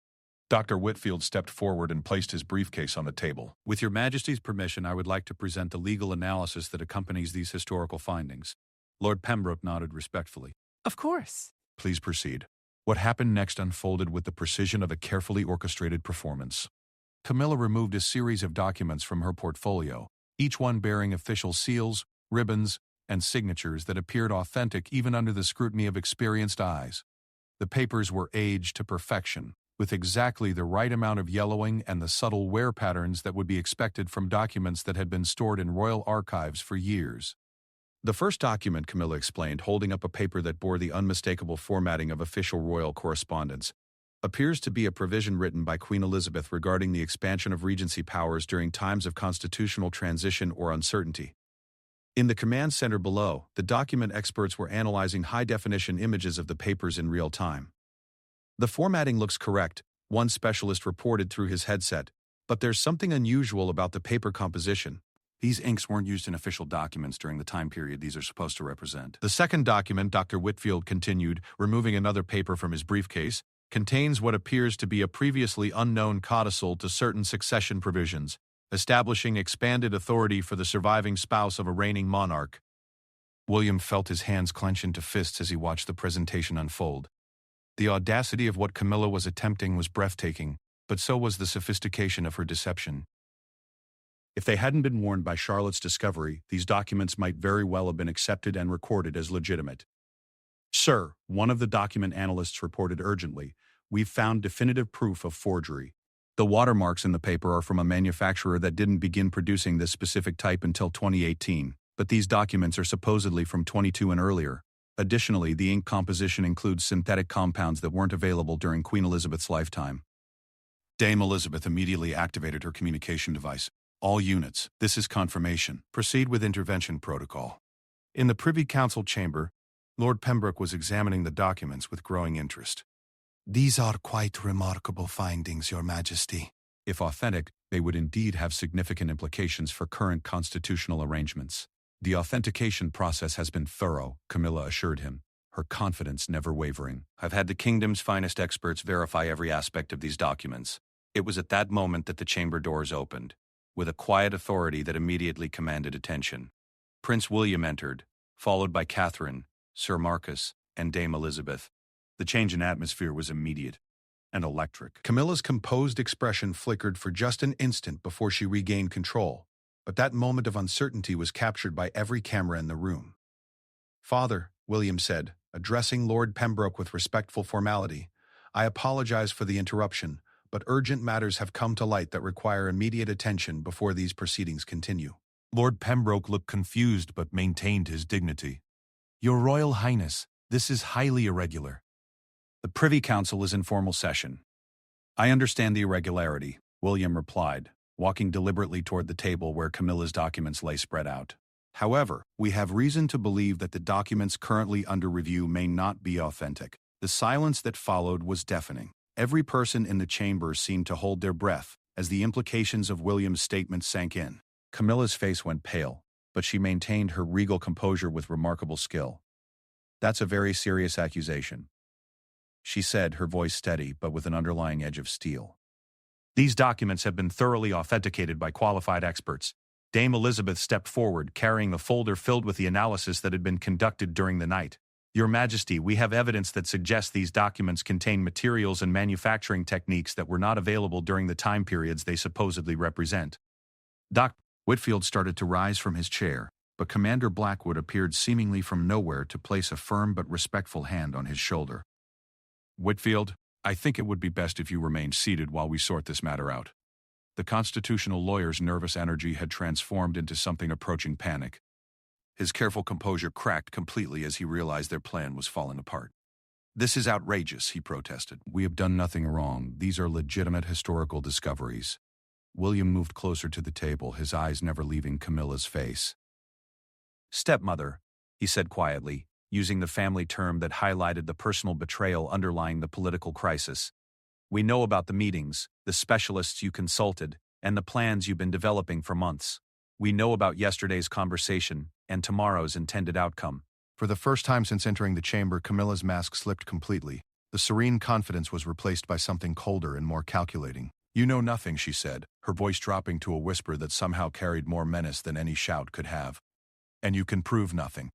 Dr. Whitfield stepped forward and placed his briefcase on the table. "With Your Majesty's permission, I would like to present the legal analysis that accompanies these historical findings." Lord Pembroke nodded respectfully. Of course. "Please proceed." What happened next unfolded with the precision of a carefully orchestrated performance. Camilla removed a series of documents from her portfolio, each one bearing official seals, ribbons, and signatures that appeared authentic even under the scrutiny of experienced eyes. The papers were aged to perfection, with exactly the right amount of yellowing and the subtle wear patterns that would be expected from documents that had been stored in royal archives for years. The first document, Camilla explained, holding up a paper that bore the unmistakable formatting of official royal correspondence, appears to be a provision written by Queen Elizabeth regarding the expansion of regency powers during times of constitutional transition or uncertainty. In the command center below, the document experts were analyzing high-definition images of the papers in real time. The formatting looks correct, one specialist reported through his headset, but there's something unusual about the paper composition. These inks weren't used in official documents during the time period these are supposed to represent. The second document, Dr. Whitfield continued, removing another paper from his briefcase, contains what appears to be a previously unknown codicil to certain succession provisions, establishing expanded authority for the surviving spouse of a reigning monarch. William felt his hands clench into fists as he watched the presentation unfold. The audacity of what Camilla was attempting was breathtaking, but so was the sophistication of her deception. If they hadn't been warned by Charlotte's discovery, these documents might very well have been accepted and recorded as legitimate. "Sir," one of the document analysts reported urgently, "we've found definitive proof of forgery. The watermarks in the paper are from a manufacturer that didn't begin producing this specific type until 2018, but these documents are supposedly from 22 and earlier. Additionally, the ink composition includes synthetic compounds that weren't available during Queen Elizabeth's lifetime." Dame Elizabeth immediately activated her communication device. "All units, this is confirmation. Proceed with intervention protocol." In the Privy Council chamber, Lord Pembroke was examining the documents with growing interest. "These are quite remarkable findings, Your Majesty. If authentic, they would indeed have significant implications for current constitutional arrangements. The authentication process has been thorough," Camilla assured him, her confidence never wavering. "I've had the kingdom's finest experts verify every aspect of these documents." It was at that moment that the chamber doors opened, with a quiet authority that immediately commanded attention. Prince William entered, followed by Catherine, Sir Marcus, and Dame Elizabeth. The change in atmosphere was immediate and electric. Camilla's composed expression flickered for just an instant before she regained control, but that moment of uncertainty was captured by every camera in the room. "Father," William said, addressing Lord Pembroke with respectful formality, "I apologize for the interruption, but urgent matters have come to light that require immediate attention before these proceedings continue." Lord Pembroke looked confused but maintained his dignity. "Your Royal Highness, this is highly irregular." "The Privy Council is in formal session." "I understand the irregularity," William replied, walking deliberately toward the table where Camilla's documents lay spread out. "However, we have reason to believe that the documents currently under review may not be authentic." The silence that followed was deafening. Every person in the chamber seemed to hold their breath as the implications of William's statement sank in. Camilla's face went pale, but she maintained her regal composure with remarkable skill. "That's a very serious accusation," she said, her voice steady but with an underlying edge of steel. "These documents have been thoroughly authenticated by qualified experts." Dame Elizabeth stepped forward, carrying a folder filled with the analysis that had been conducted during the night. "Your Majesty, we have evidence that suggests these documents contain materials and manufacturing techniques that were not available during the time periods they supposedly represent." Dr. Whitfield started to rise from his chair, but Commander Blackwood appeared seemingly from nowhere to place a firm but respectful hand on his shoulder. "Whitfield, I think it would be best if you remained seated while we sort this matter out." The constitutional lawyer's nervous energy had transformed into something approaching panic. His careful composure cracked completely as he realized their plan was falling apart. "This is outrageous," he protested. "We have done nothing wrong. These are legitimate historical discoveries." William moved closer to the table, his eyes never leaving Camilla's face. "Stepmother," he said quietly, using the family term that highlighted the personal betrayal underlying the political crisis. "We know about the meetings, the specialists you consulted, and the plans you've been developing for months. We know about yesterday's conversation and tomorrow's intended outcome." For the first time since entering the chamber, Camilla's mask slipped completely. The serene confidence was replaced by something colder and more calculating. "You know nothing," she said, her voice dropping to a whisper that somehow carried more menace than any shout could have. "And you can prove nothing."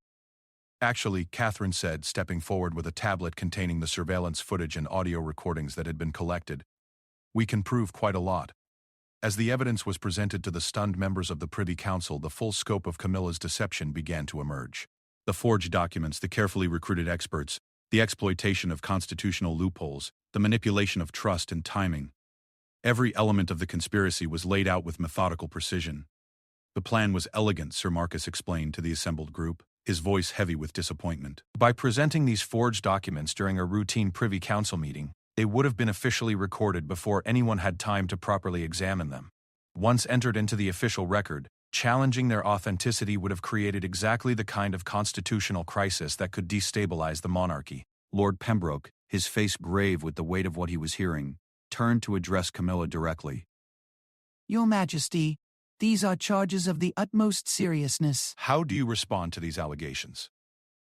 "Actually," Catherine said, stepping forward with a tablet containing the surveillance footage and audio recordings that had been collected, "we can prove quite a lot." As the evidence was presented to the stunned members of the Privy Council, the full scope of Camilla's deception began to emerge. The forged documents, the carefully recruited experts, the exploitation of constitutional loopholes, the manipulation of trust and timing. Every element of the conspiracy was laid out with methodical precision. The plan was elegant, Sir Marcus explained to the assembled group, his voice heavy with disappointment. By presenting these forged documents during a routine Privy Council meeting, they would have been officially recorded before anyone had time to properly examine them. Once entered into the official record, challenging their authenticity would have created exactly the kind of constitutional crisis that could destabilize the monarchy. Lord Pembroke, his face grave with the weight of what he was hearing, turned to address Camilla directly. Your Majesty, these are charges of the utmost seriousness. How do you respond to these allegations?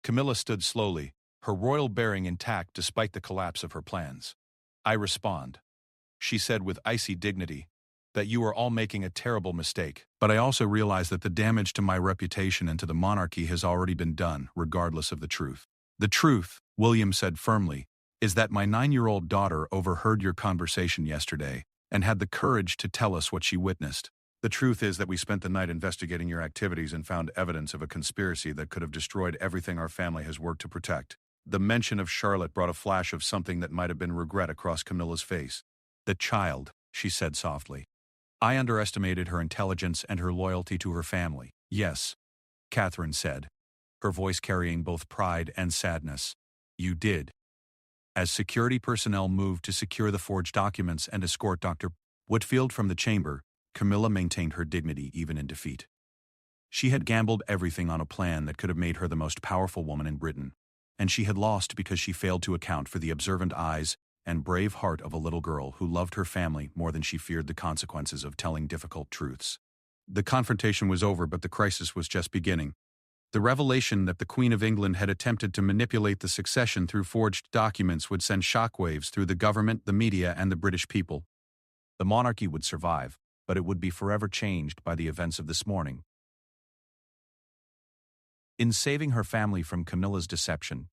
Camilla stood slowly, her royal bearing intact despite the collapse of her plans. I respond, she said with icy dignity, that you are all making a terrible mistake. But I also realize that the damage to my reputation and to the monarchy has already been done, regardless of the truth. The truth, William said firmly, is that my 9-year-old daughter overheard your conversation yesterday and had the courage to tell us what she witnessed. The truth is that we spent the night investigating your activities and found evidence of a conspiracy that could have destroyed everything our family has worked to protect. The mention of Charlotte brought a flash of something that might have been regret across Camilla's face. The child, she said softly. I underestimated her intelligence and her loyalty to her family. Yes, Catherine said, her voice carrying both pride and sadness. You did. As security personnel moved to secure the forged documents and escort Dr. Whitfield from the chamber, Camilla maintained her dignity even in defeat. She had gambled everything on a plan that could have made her the most powerful woman in Britain, and she had lost because she failed to account for the observant eyes and brave heart of a little girl who loved her family more than she feared the consequences of telling difficult truths. The confrontation was over, but the crisis was just beginning. The revelation that the Queen of England had attempted to manipulate the succession through forged documents would send shockwaves through the government, the media, and the British people. The monarchy would survive, but it would be forever changed by the events of this morning. In saving her family from Camilla's deception,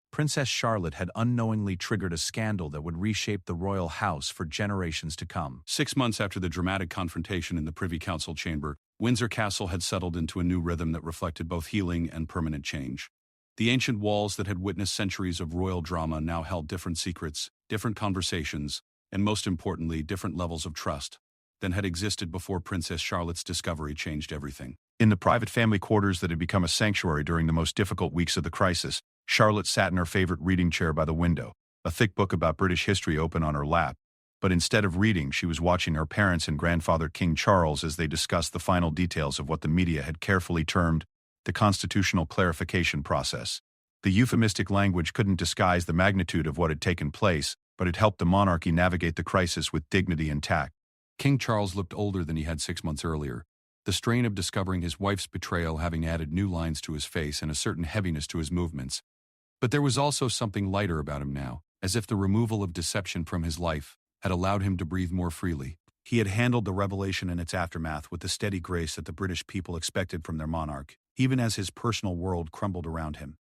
Princess Charlotte had unknowingly triggered a scandal that would reshape the royal house for generations to come. 6 months after the dramatic confrontation in the Privy Council chamber, Windsor Castle had settled into a new rhythm that reflected both healing and permanent change. The ancient walls that had witnessed centuries of royal drama now held different secrets, different conversations, and most importantly, different levels of trust than had existed before Princess Charlotte's discovery changed everything. In the private family quarters that had become a sanctuary during the most difficult weeks of the crisis, Charlotte sat in her favorite reading chair by the window, a thick book about British history open on her lap. But instead of reading, she was watching her parents and grandfather King Charles as they discussed the final details of what the media had carefully termed the constitutional clarification process. The euphemistic language couldn't disguise the magnitude of what had taken place, but it helped the monarchy navigate the crisis with dignity and tact. King Charles looked older than he had 6 months earlier, the strain of discovering his wife's betrayal having added new lines to his face and a certain heaviness to his movements. But there was also something lighter about him now, as if the removal of deception from his life had allowed him to breathe more freely. He had handled the revelation and its aftermath with the steady grace that the British people expected from their monarch, even as his personal world crumbled around him.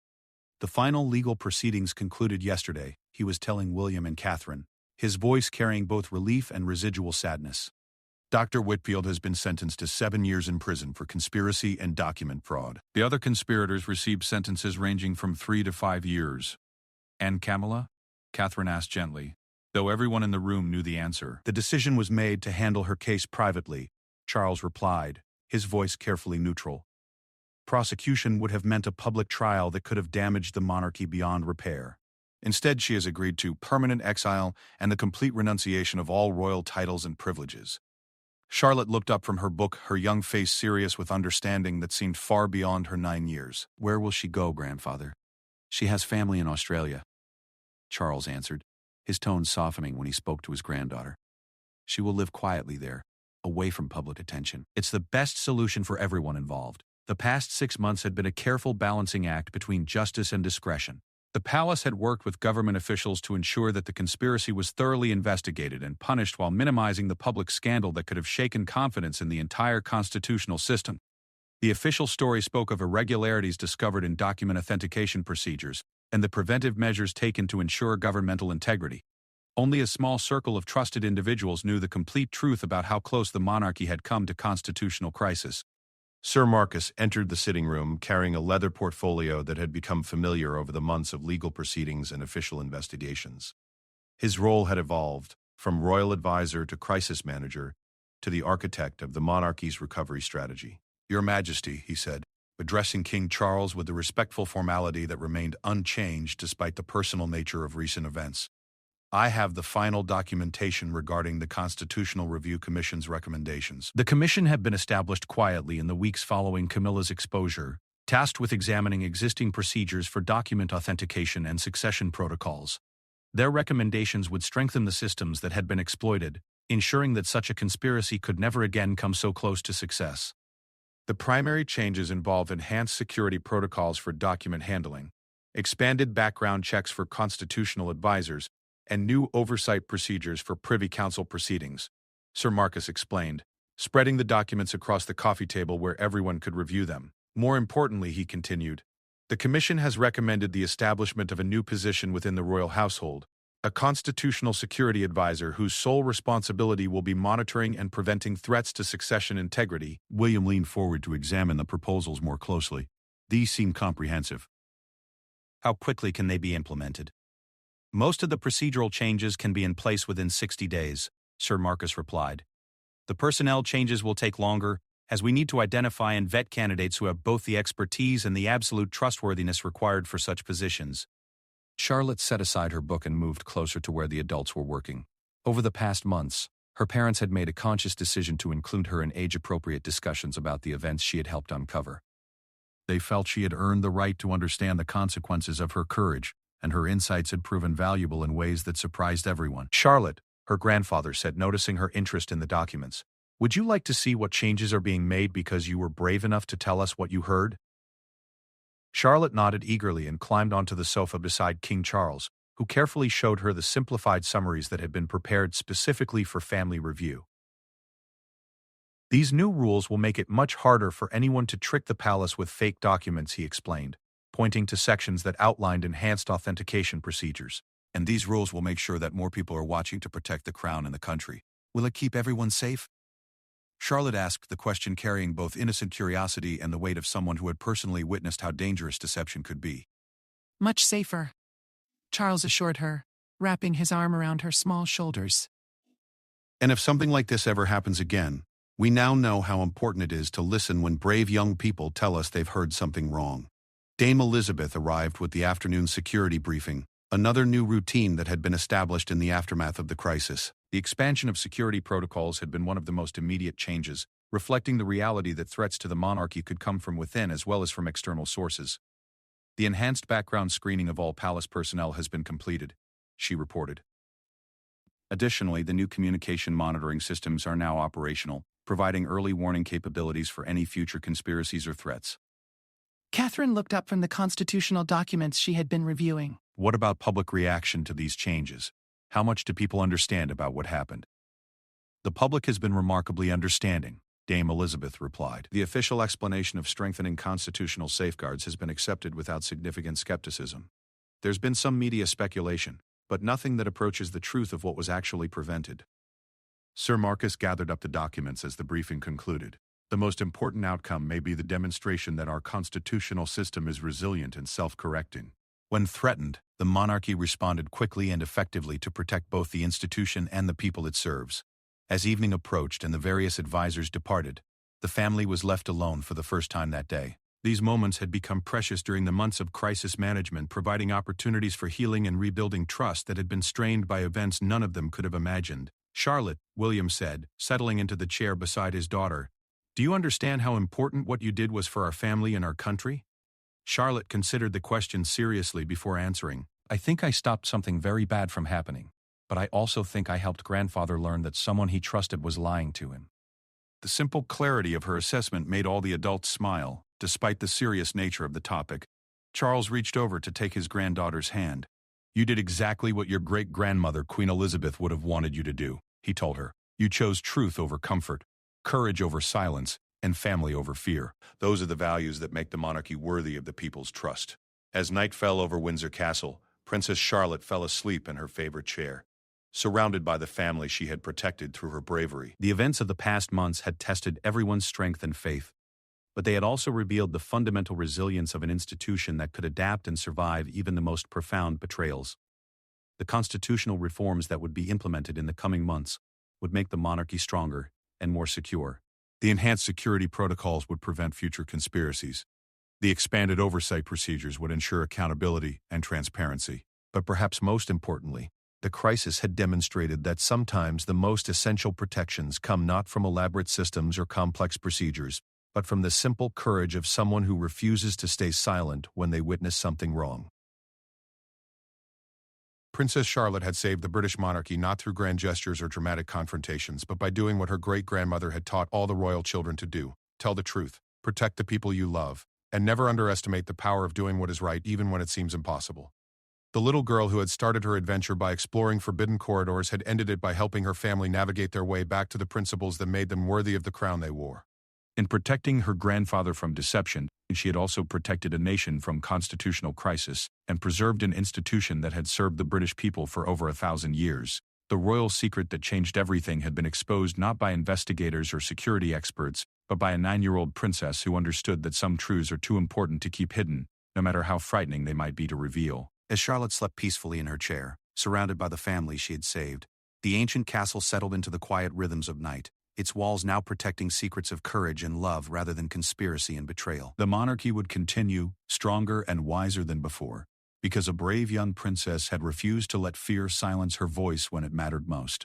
The final legal proceedings concluded yesterday, he was telling William and Catherine, his voice carrying both relief and residual sadness. Dr. Whitfield has been sentenced to 7 years in prison for conspiracy and document fraud. The other conspirators received sentences ranging from 3 to 5 years. And Camilla? Catherine asked gently, though everyone in the room knew the answer. The decision was made to handle her case privately, Charles replied, his voice carefully neutral. Prosecution would have meant a public trial that could have damaged the monarchy beyond repair. Instead, she has agreed to permanent exile and the complete renunciation of all royal titles and privileges. Charlotte looked up from her book, her young face serious with understanding that seemed far beyond her 9 years. Where will she go, grandfather? She has family in Australia, Charles answered, his tone softening when he spoke to his granddaughter. She will live quietly there, away from public attention. It's the best solution for everyone involved. The past 6 months had been a careful balancing act between justice and discretion. The palace had worked with government officials to ensure that the conspiracy was thoroughly investigated and punished while minimizing the public scandal that could have shaken confidence in the entire constitutional system. The official story spoke of irregularities discovered in document authentication procedures and the preventive measures taken to ensure governmental integrity. Only a small circle of trusted individuals knew the complete truth about how close the monarchy had come to constitutional crisis. Sir Marcus entered the sitting room carrying a leather portfolio that had become familiar over the months of legal proceedings and official investigations. His role had evolved from royal advisor to crisis manager to the architect of the monarchy's recovery strategy. "Your Majesty," he said, addressing King Charles with the respectful formality that remained unchanged despite the personal nature of recent events. "I have the final documentation regarding the Constitutional Review Commission's recommendations." The commission had been established quietly in the weeks following Camilla's exposure, tasked with examining existing procedures for document authentication and succession protocols. Their recommendations would strengthen the systems that had been exploited, ensuring that such a conspiracy could never again come so close to success. The primary changes involve enhanced security protocols for document handling, expanded background checks for constitutional advisors, and new oversight procedures for Privy Council proceedings, Sir Marcus explained, spreading the documents across the coffee table where everyone could review them. More importantly, he continued, the Commission has recommended the establishment of a new position within the royal household, a constitutional security advisor whose sole responsibility will be monitoring and preventing threats to succession integrity. William leaned forward to examine the proposals more closely. These seem comprehensive. How quickly can they be implemented? Most of the procedural changes can be in place within 60 days, Sir Marcus replied. The personnel changes will take longer, as we need to identify and vet candidates who have both the expertise and the absolute trustworthiness required for such positions. Charlotte set aside her book and moved closer to where the adults were working. Over the past months, her parents had made a conscious decision to include her in age-appropriate discussions about the events she had helped uncover. They felt she had earned the right to understand the consequences of her courage, and her insights had proven valuable in ways that surprised everyone. "Charlotte," her grandfather said, noticing her interest in the documents, "would you like to see what changes are being made because you were brave enough to tell us what you heard?" Charlotte nodded eagerly and climbed onto the sofa beside King Charles, who carefully showed her the simplified summaries that had been prepared specifically for family review. "These new rules will make it much harder for anyone to trick the palace with fake documents," he explained, pointing to sections that outlined enhanced authentication procedures. "And these rules will make sure that more people are watching to protect the crown and the country. Will it keep everyone safe?" Charlotte asked the question carrying both innocent curiosity and the weight of someone who had personally witnessed how dangerous deception could be. Much safer, Charles assured her, wrapping his arm around her small shoulders. "And if something like this ever happens again, we now know how important it is to listen when brave young people tell us they've heard something wrong." Dame Elizabeth arrived with the afternoon security briefing, another new routine that had been established in the aftermath of the crisis. The expansion of security protocols had been one of the most immediate changes, reflecting the reality that threats to the monarchy could come from within as well as from external sources. "The enhanced background screening of all palace personnel has been completed," she reported. Additionally, the new communication monitoring systems are now operational, providing early warning capabilities for any future conspiracies or threats. Catherine looked up from the constitutional documents she had been reviewing. "What about public reaction to these changes? How much do people understand about what happened?" "The public has been remarkably understanding," Dame Elizabeth replied. "The official explanation of strengthening constitutional safeguards has been accepted without significant skepticism. There's been some media speculation, but nothing that approaches the truth of what was actually prevented." Sir Marcus gathered up the documents as the briefing concluded. "The most important outcome may be the demonstration that our constitutional system is resilient and self-correcting. When threatened, the monarchy responded quickly and effectively to protect both the institution and the people it serves." As evening approached and the various advisors departed, the family was left alone for the first time that day. These moments had become precious during the months of crisis management, providing opportunities for healing and rebuilding trust that had been strained by events none of them could have imagined. "Charlotte," William said, settling into the chair beside his daughter, "do you understand how important what you did was for our family and our country?" Charlotte considered the question seriously before answering. "I think I stopped something very bad from happening, but I also think I helped grandfather learn that someone he trusted was lying to him." The simple clarity of her assessment made all the adults smile, despite the serious nature of the topic. Charles reached over to take his granddaughter's hand. "You did exactly what your great-grandmother, Queen Elizabeth, would have wanted you to do," he told her. "You chose truth over comfort, courage over silence, and family over fear. Those are the values that make the monarchy worthy of the people's trust." As night fell over Windsor Castle, Princess Charlotte fell asleep in her favorite chair, surrounded by the family she had protected through her bravery. The events of the past months had tested everyone's strength and faith, but they had also revealed the fundamental resilience of an institution that could adapt and survive even the most profound betrayals. The constitutional reforms that would be implemented in the coming months would make the monarchy stronger and more secure. The enhanced security protocols would prevent future conspiracies. The expanded oversight procedures would ensure accountability and transparency. But perhaps most importantly, the crisis had demonstrated that sometimes the most essential protections come not from elaborate systems or complex procedures, but from the simple courage of someone who refuses to stay silent when they witness something wrong. Princess Charlotte had saved the British monarchy not through grand gestures or dramatic confrontations, but by doing what her great-grandmother had taught all the royal children to do: tell the truth, protect the people you love, and never underestimate the power of doing what is right even when it seems impossible. The little girl who had started her adventure by exploring forbidden corridors had ended it by helping her family navigate their way back to the principles that made them worthy of the crown they wore. In protecting her grandfather from deception, she had also protected a nation from constitutional crisis and preserved an institution that had served the British people for over 1,000 years. The royal secret that changed everything had been exposed not by investigators or security experts, but by a 9-year-old princess who understood that some truths are too important to keep hidden, no matter how frightening they might be to reveal. As Charlotte slept peacefully in her chair, surrounded by the family she had saved, the ancient castle settled into the quiet rhythms of night, its walls now protecting secrets of courage and love rather than conspiracy and betrayal. The monarchy would continue, stronger and wiser than before, because a brave young princess had refused to let fear silence her voice when it mattered most.